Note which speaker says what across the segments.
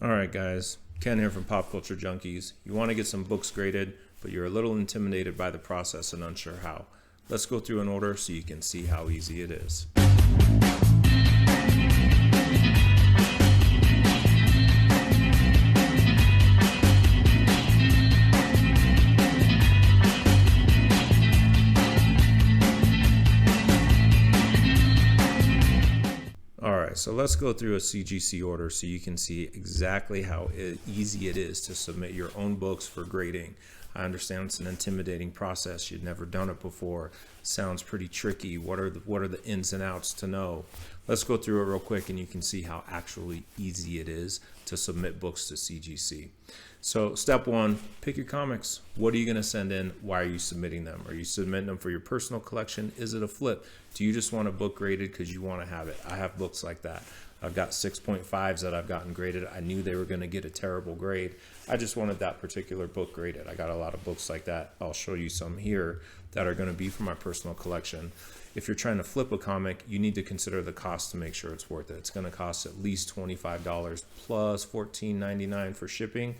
Speaker 1: All right, guys. Ken here from Pop Culture Junkies. You want to get some books graded, but you're a little intimidated by the process and unsure how. Let's go through an order so you can see how easy it is. Alright, so let's go through a CGC order so you can see exactly how easy it is to submit your own books for grading. I understand it's an intimidating process. You've never done it before. Sounds pretty tricky. What are the ins and outs to know? Let's go through it real quick and you can see how actually easy it is to submit books to CGC. So step one, pick your comics. What are you going to send in? Why are you submitting them? Are you submitting them for your personal collection? Is it a flip? Do you just want a book graded because you want to have it? I have books like that. I've got 6.5s that I've gotten graded. I knew they were going to get a terrible grade. I just wanted that particular book graded. I got a lot of books like that. I'll show you some here that are going to be for my personal collection. If you're trying to flip a comic, you need to consider the cost to make sure it's worth it. It's going to cost at least $25 plus $14.99 for shipping.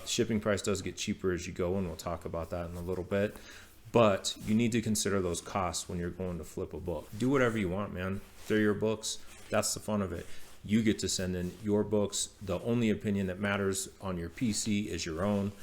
Speaker 1: Shipping price does get cheaper as you go, and we'll talk about that in a little bit. But you need to consider those costs when you're going to flip a book. Do whatever you want, man. They're your books. That's the fun of it. You get to send in your books. The only opinion that matters on your PC is your own.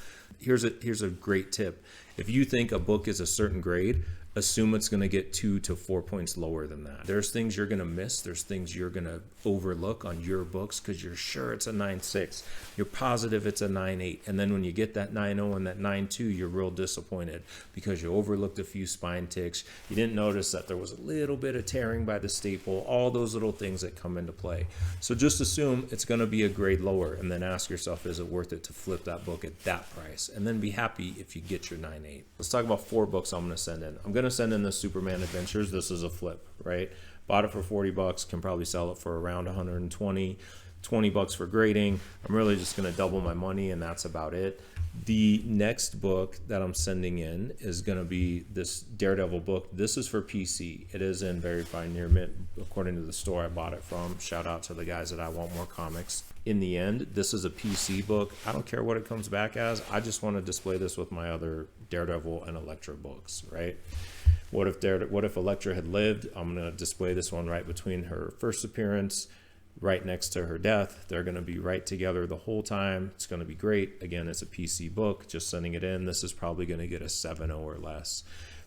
Speaker 1: Here's a great tip. If you think a book is a certain grade, assume it's going to get 2 to 4 points lower than that. There's things you're going to miss. There's things you're going to overlook on your books because you're sure it's a 9.6. You're positive it's a 9.8. And then when you get that 9.0 and that 9.2, you're real disappointed because you overlooked a few spine ticks. You didn't notice that there was a little bit of tearing by the staple, all those little things that come into play. So just assume it's going to be a grade lower and then ask yourself, is it worth it to flip that book at that price? And then be happy if you get your 9.8. Let's talk about 4 books I'm going to send in. I'm going to send in the Superman Adventures. This is a flip, right? Bought it for 40 bucks, can probably sell it for around 120, 20 bucks for grading. I'm really just going to double my money and that's about it. The next book that I'm sending in is going to be this Daredevil book. This is for PC. It is in very fine near mint according to the store I bought it from. Shout out to the guys at I Want More Comics. In the end, this is a PC book. I don't care what it comes back as. I just want to display this with my other Daredevil and Elektra books, right? What if Elektra had lived? I'm going to display this one right between her first appearance, right next to her death. They're going to be right together the whole time. It's going to be great. Again, it's a PC book. Just sending it in. This is probably going to get a 7.0 or less.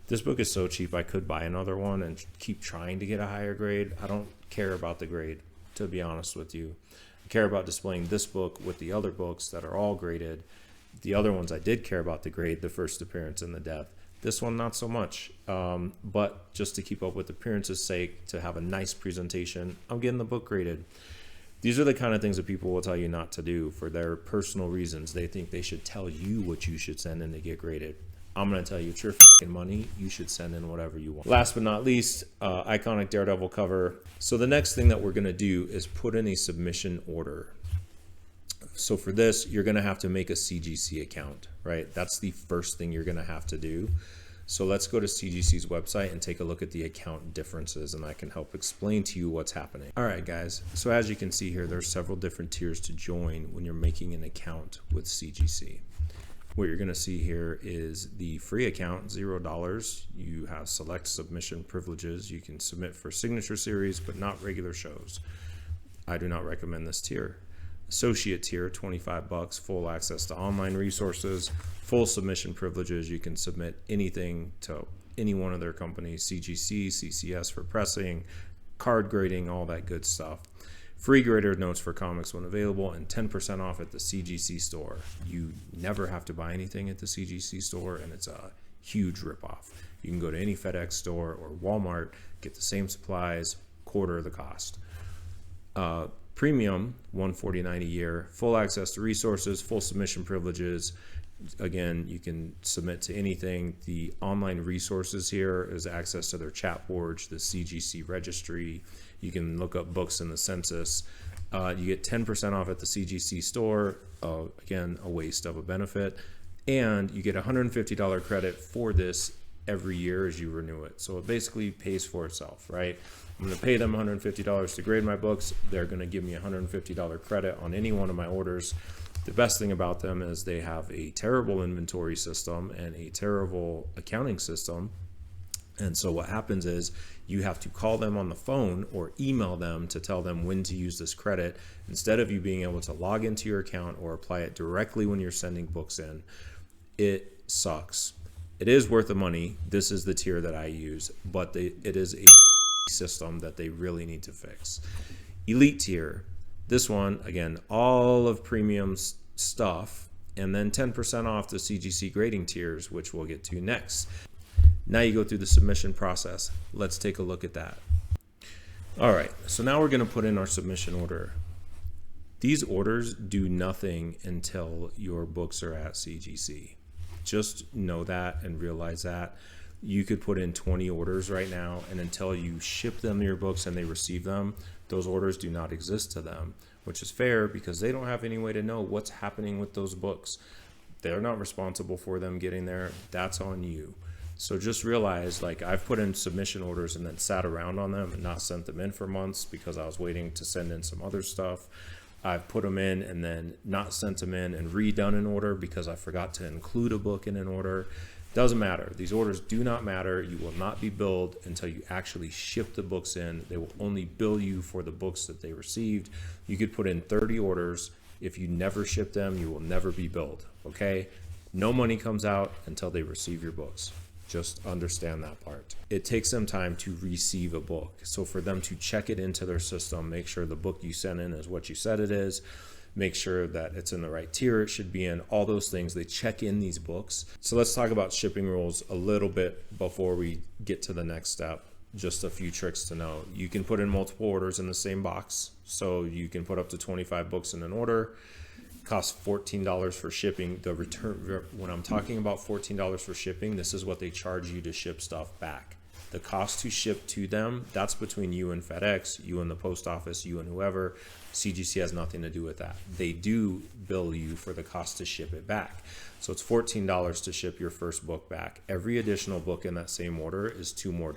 Speaker 1: This book is so cheap I could buy another one and keep trying to get a higher grade. I don't care about the grade, to be honest with you. I care about displaying this book with the other books that are all graded. The other ones I did care about the grade, the first appearance and the death. This one, not so much, but just to keep up with appearance's sake, to have a nice presentation, I'm getting the book graded. These are the kind of things that people will tell you not to do for their personal reasons. They think they should tell you what you should send in to get graded. I'm going to tell you, it's your fucking money. You should send in whatever you want. Last but not least, iconic Daredevil cover. So the next thing that we're going to do is put in a submission order. So for this, you're going to have to make a CGC account, right? That's the first thing you're going to have to do. So let's go to CGC's website and take a look at the account differences, and I can help explain to you what's happening. All right, guys. So as you can see here, there's several different tiers to join when you're making an account with CGC. What you're going to see here is the free account, $0. You have select submission privileges. You can submit for signature series, but not regular shows. I do not recommend this tier. Associate tier, 25 bucks, full access to online resources, full submission privileges. You can submit anything to any one of their companies, CGC, CCS for pressing, card grading, all that good stuff. Free grader notes for comics when available, and 10% off at the CGC store. You never have to buy anything at the CGC store, and it's a huge ripoff. You can go to any FedEx store or Walmart, get the same supplies, quarter of the cost. Premium, $149 a year, full access to resources, full submission privileges. Again, you can submit to anything. The online resources here is access to their chat boards, the CGC registry. You can look up books in the census. You get 10% off at the CGC store. Again, a waste of a benefit. And you get $150 credit for this every year as you renew it. So it basically pays for itself, right? I'm going to pay them $150 to grade my books. They're going to give me $150 credit on any one of my orders. The best thing about them is they have a terrible inventory system and a terrible accounting system. And so what happens is you have to call them on the phone or email them to tell them when to use this credit, instead of you being able to log into your account or apply it directly when you're sending books in. It sucks. It is worth the money. This is the tier that I use, but it is a system that they really need to fix. Elite tier. This one, again, all of premium stuff, and then 10% off the CGC grading tiers, which we'll get to next. Now you go through the submission process. Let's take a look at that. All right, so now we're going to put in our submission order. These orders do nothing until your books are at CGC. Just know that and realize that. You could put in 20 orders right now, and until you ship them your books and they receive them, those orders do not exist to them, which is fair because they don't have any way to know what's happening with those books. They're not responsible for them getting there. That's on you. So just realize, like, I've put in submission orders and then sat around on them and not sent them in for months because I was waiting to send in some other stuff. I've put them in and then not sent them in and redone an order because I forgot to include a book in an order. Doesn't matter. These orders do not matter. You will not be billed until you actually ship the books in. They will only bill you for the books that they received. You could put in 30 orders. If you never ship them, you will never be billed. Okay? No money comes out until they receive your books. Just understand that part. It takes them time to receive a book. So for them to check it into their system, make sure the book you sent in is what you said it is, make sure that it's in the right tier it should be in, all those things. They check in these books. So let's talk about shipping rules a little bit before we get to the next step. Just a few tricks to know. You can put in multiple orders in the same box. So you can put up to 25 books in an order. Costs $14 for shipping. The return, when I'm talking about $14 for shipping, this is what they charge you to ship stuff back. The cost to ship to them, that's between you and FedEx, you and the post office, you and whoever. CGC has nothing to do with that. They do bill you for the cost to ship it back. So it's $14 to ship your first book back. Every additional book in that same order is $2 more.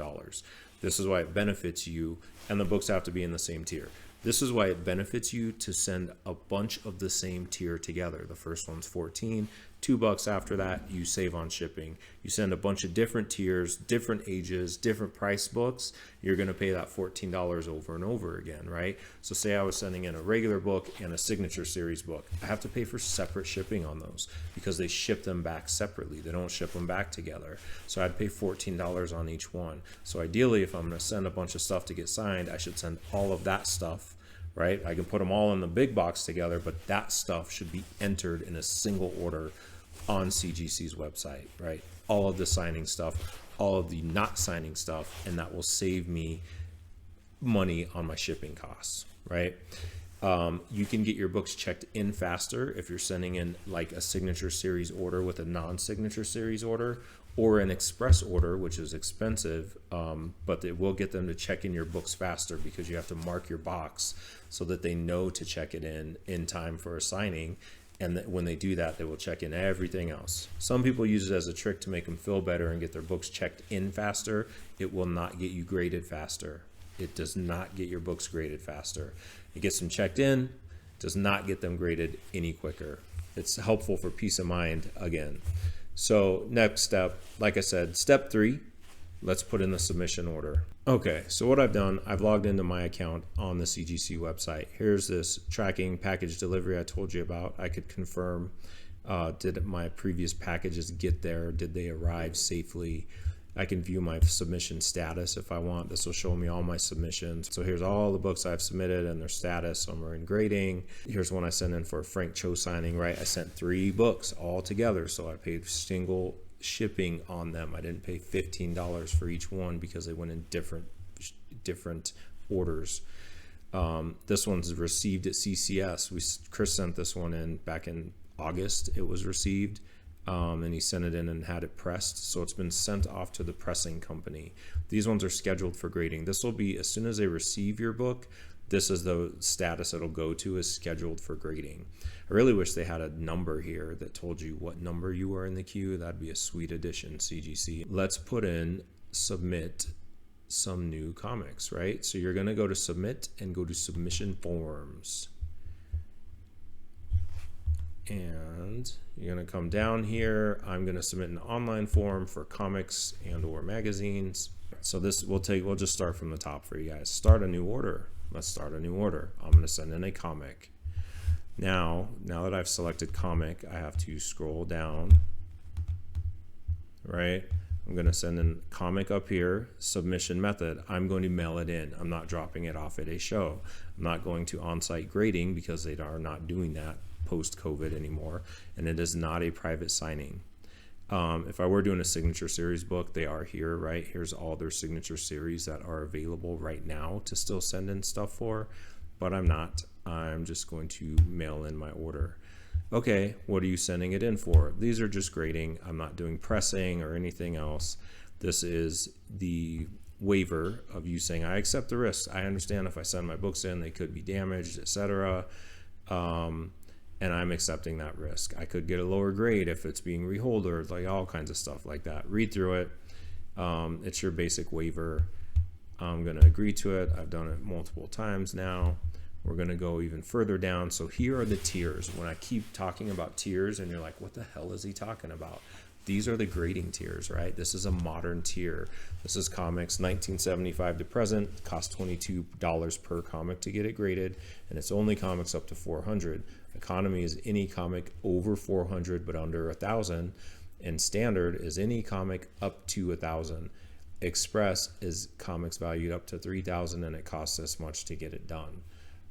Speaker 1: This is why it benefits you, and the books have to be in the same tier. This is why it benefits you to send a bunch of the same tier together. The first one's $14, $2 after that, you save on shipping. You send a bunch of different tiers, different ages, different price books, you're gonna pay that $14 over and over again, right? So say I was sending in a regular book and a signature series book. I have to pay for separate shipping on those because they ship them back separately. They don't ship them back together. So I'd pay $14 on each one. So ideally, if I'm gonna send a bunch of stuff to get signed, I should send all of that stuff, right? I can put them all in the big box together, but that stuff should be entered in a single order on CGC's website, right? All of the signing stuff, all of the not signing stuff, and that will save me money on my shipping costs, right? You can get your books checked in faster if you're sending in like a signature series order with a non-signature series order, or an express order, which is expensive, but it will get them to check in your books faster because you have to mark your box so that they know to check it in time for a signing. And that when they do that, they will check in everything else. Some people use it as a trick to make them feel better and get their books checked in faster. It will not get you graded faster. It does not get your books graded faster. It gets them checked in, does not get them graded any quicker. It's helpful for peace of mind again. So next step, like I said, step 3, let's put in the submission order. Okay, so what I've done, I've logged into my account on the CGC website. Here's this tracking package delivery I told you about. I could confirm, did my previous packages get there? Did they arrive safely? I can view my submission status if I want. This will show me all my submissions. So here's all the books I've submitted and their status. Some are in grading. Here's one I sent in for a Frank Cho signing, right? I sent 3 books all together. So I paid single shipping on them. I didn't pay $15 for each one because they went in different orders. This one's received at CCS. Chris sent this one in back in August. It was received. And he sent it in and had it pressed. So it's been sent off to the pressing company. These ones are scheduled for grading. This will be as soon as they receive your book, this is the status it'll go to, is scheduled for grading. I really wish they had a number here that told you what number you were in the queue. That'd be a sweet addition, CGC. Let's put in submit some new comics, right? So you're gonna go to submit and go to submission forms. And you're gonna come down here. I'm gonna submit an online form for comics and or magazines. So this we'll just start from the top for you guys. Start a new order. Let's start a new order. I'm gonna send in a comic. Now that I've selected comic, I have to scroll down, right? I'm gonna send in comic up here, submission method. I'm going to mail it in. I'm not dropping it off at a show. I'm not going to on-site grading because they are not doing that post-COVID anymore, and it is not a private signing. If I were doing a signature series book, they are here, right? Here's all their signature series that are available right now to still send in stuff for, but I'm not. I'm just going to mail in my order. Okay, what are you sending it in for? These are just grading. I'm not doing pressing or anything else. This is the waiver of you saying, I accept the risk. I understand if I send my books in, they could be damaged, etc. And I'm accepting that risk. I could get a lower grade if it's being reholdered, like all kinds of stuff like that. Read through it. It's your basic waiver. I'm gonna agree to it. I've done it multiple times now. We're gonna go even further down. So here are the tiers. When I keep talking about tiers and you're like, what the hell is he talking about? These are the grading tiers, right? This is a modern tier. This is comics 1975 to present, cost $22 per comic to get it graded, and it's only comics up to 400. Economy is any comic over 400 but under 1,000, and standard is any comic up to 1,000. Express is comics valued up to 3,000 and it costs this much to get it done,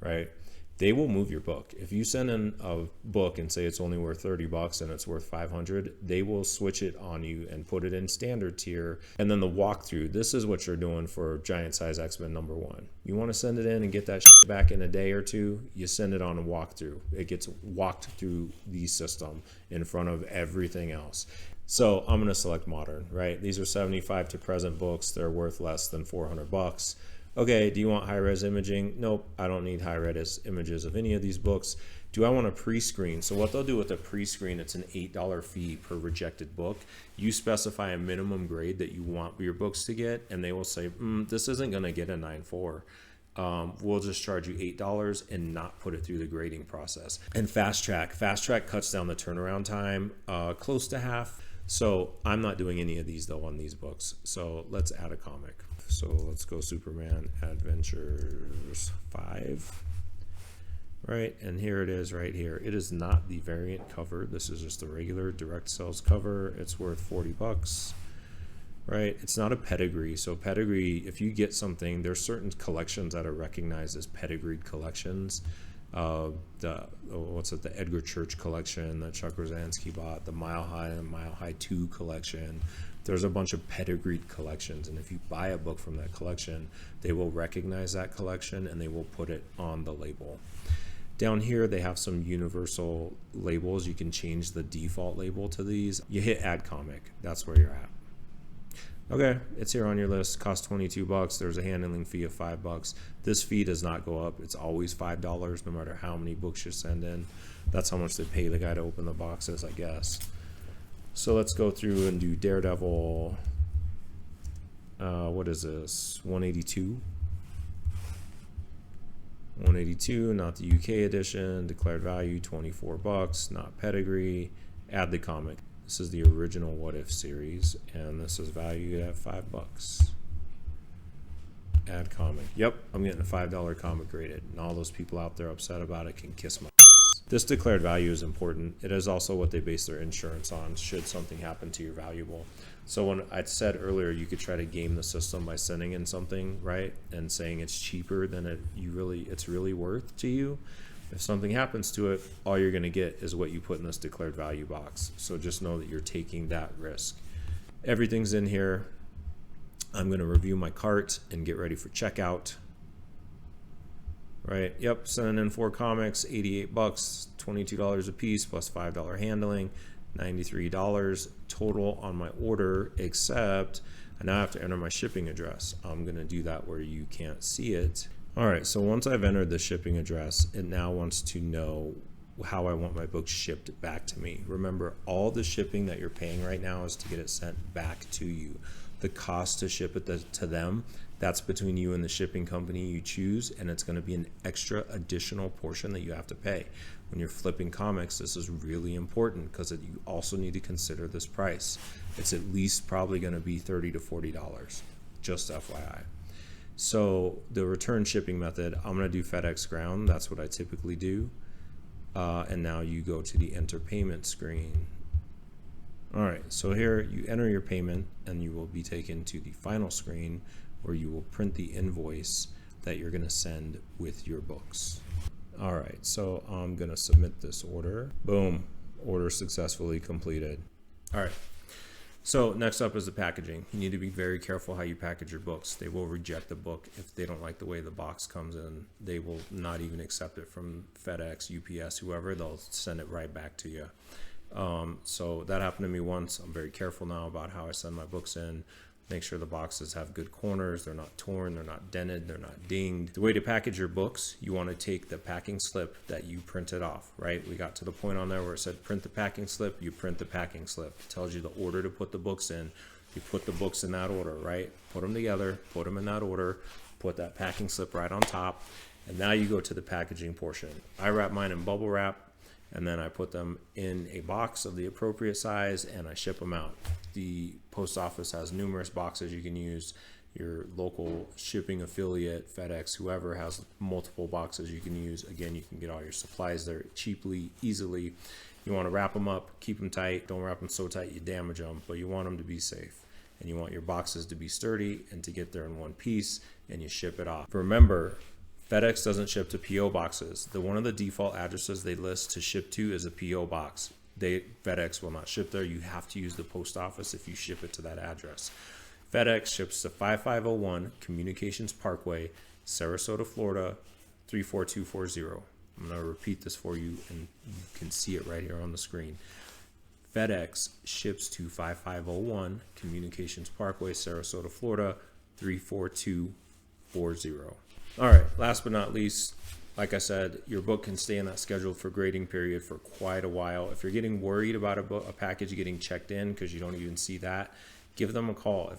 Speaker 1: right? They will move your book. If you send in a book and say it's only worth $30 and it's worth 500, they will switch it on you and put it in standard tier. And then the walkthrough, this is what you're doing for Giant Size X-Men #1. You want to send it in and get that shit back in a day or two, you send it on a walkthrough. It gets walked through the system in front of everything else. So I'm going to select modern, right? These are 75 to present books. They're worth less than $400. Okay, do you want high-res imaging? Nope, I don't need high-res images of any of these books. Do I want a pre-screen? So what they'll do with a pre-screen, it's an $8 fee per rejected book. You specify a minimum grade that you want your books to get, and they will say, this isn't going to get a 9.4. We'll just charge you $8 and not put it through the grading process. And fast track cuts down the turnaround time close to half. So I'm not doing any of these though on these books. So let's add a comic. So let's go Superman Adventures 5, right? And here it is right here. It is not the variant cover. This is just the regular direct sales cover. It's worth $40, right? It's not a pedigree. So pedigree, if you get something, there's certain collections that are recognized as pedigreed collections. The Edgar Church collection that Chuck Rosansky bought, the Mile High and Mile High 2 collection. There's a bunch of pedigreed collections, and if you buy a book from that collection, they will recognize that collection and they will put it on the label. Down here they have some universal labels. You can change the default label to these. You hit add comic, that's where you're at. Okay, it's here on your list, costs $22. There's a handling fee of $5. This fee does not go up. It's always $5 no matter how many books you send in. That's how much they pay the guy to open the boxes, I guess. So let's go through and do Daredevil. What is this? 182. 182, not the UK edition. Declared value $24. Not pedigree. Add the comic. This is the original What If series, and this is valued at $5. Add comic. Yep, I'm getting a $5 comic graded, and all those people out there upset about it can kiss my ass. This declared value is important. It is also what they base their insurance on should something happen to your valuable. So when I said earlier you could try to game the system by sending in something, right, and saying it's cheaper than it's really worth to you. If something happens to it, all you're going to get is what you put in this declared value box. So just know that you're taking that risk. Everything's in here. I'm going to review my cart and get ready for checkout. Right? Yep, sending in 4 comics, $88, $22 a piece plus $5 handling, $93 total on my order, except I now have to enter my shipping address. I'm going to do that where you can't see it. All right, so once I've entered the shipping address, it now wants to know how I want my book shipped back to me. Remember, all the shipping that you're paying right now is to get it sent back to you. The cost to ship it to them, that's between you and the shipping company you choose, and it's going to be an extra additional portion that you have to pay. When you're flipping comics, this is really important because you also need to consider this price. It's at least probably going to be $30 to $40, just FYI. So the return shipping method, I'm going to do FedEx Ground. That's what I typically do. And now you go to the enter payment screen. All right, so here you enter your payment and you will be taken to the final screen where you will print the invoice that you're going to send with your books. All right, so I'm going to submit this order. Boom, order successfully completed. All right. So next up is the packaging. You need to be very careful how you package your books. They will reject the book if they don't like the way the box comes in. They will not even accept it from FedEx, UPS, whoever. They'll send it right back to you. So that happened to me once. I'm very careful now about how I send my books in. Make sure the boxes have good corners. They're not torn. They're not dented. They're not dinged. The way to package your books, you want to take the packing slip that you printed off, right? We got to the point on there where it said print the packing slip. You print the packing slip. It tells you the order to put the books in. You put the books in that order, right? Put them together, put them in that order, put that packing slip right on top. And now you go to the packaging portion. I wrap mine in bubble wrap, and then I put them in a box of the appropriate size and I ship them out. The post office has numerous boxes you can use. Your local shipping affiliate, FedEx, whoever, has multiple boxes you can use. Again, you can get all your supplies there cheaply, easily. You want to wrap them up, keep them tight. Don't wrap them so tight you damage them, but you want them to be safe. And you want your boxes to be sturdy and to get there in one piece, and you ship it off. Remember, FedEx doesn't ship to PO boxes. One of the default addresses they list to ship to is a PO box. FedEx will not ship there. You have to use the post office if you ship it to that address. FedEx ships to 5501 Communications Parkway, Sarasota, Florida, 34240. I'm going to repeat this for you and you can see it right here on the screen. FedEx ships to 5501 Communications Parkway, Sarasota, Florida, 34240. All right, last but not least, like I said, your book can stay in that scheduled for grading period for quite a while. If you're getting worried about a package getting checked in because you don't even see that, give them a call.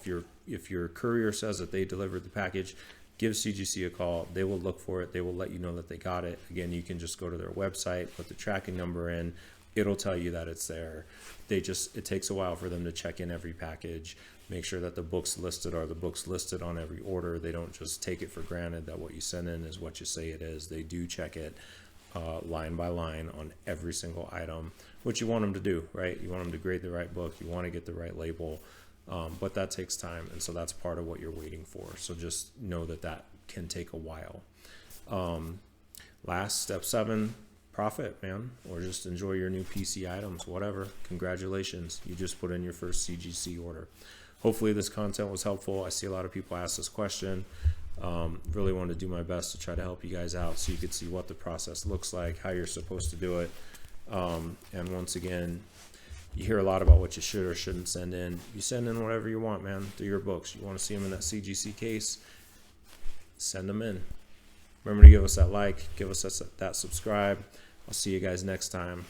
Speaker 1: If your courier says that they delivered the package, give CGC a call. They will look for it. They will let you know that they got it. Again, you can just go to their website, put the tracking number in. It'll tell you that it's there. It takes a while for them to check in every package, make sure that the books listed are the books listed on every order. They don't just take it for granted that what you send in is what you say it is. They do check it line by line on every single item, which you want them to do, right? You want them to grade the right book. You want to get the right label, but that takes time, and so that's part of what you're waiting for. So just know that can take a while. Last, step 7, profit, man, or just enjoy your new PC items, whatever. Congratulations, you just put in your first CGC order. Hopefully this content was helpful. I see a lot of people ask this question. Really wanted to do my best to try to help you guys out so you could see what the process looks like, how you're supposed to do it. And once again, you hear a lot about what you should or shouldn't send in. You send in whatever you want, man. They're your books. You want to see them in that CGC case, send them in. Remember to give us that like, give us that subscribe. I'll see you guys next time.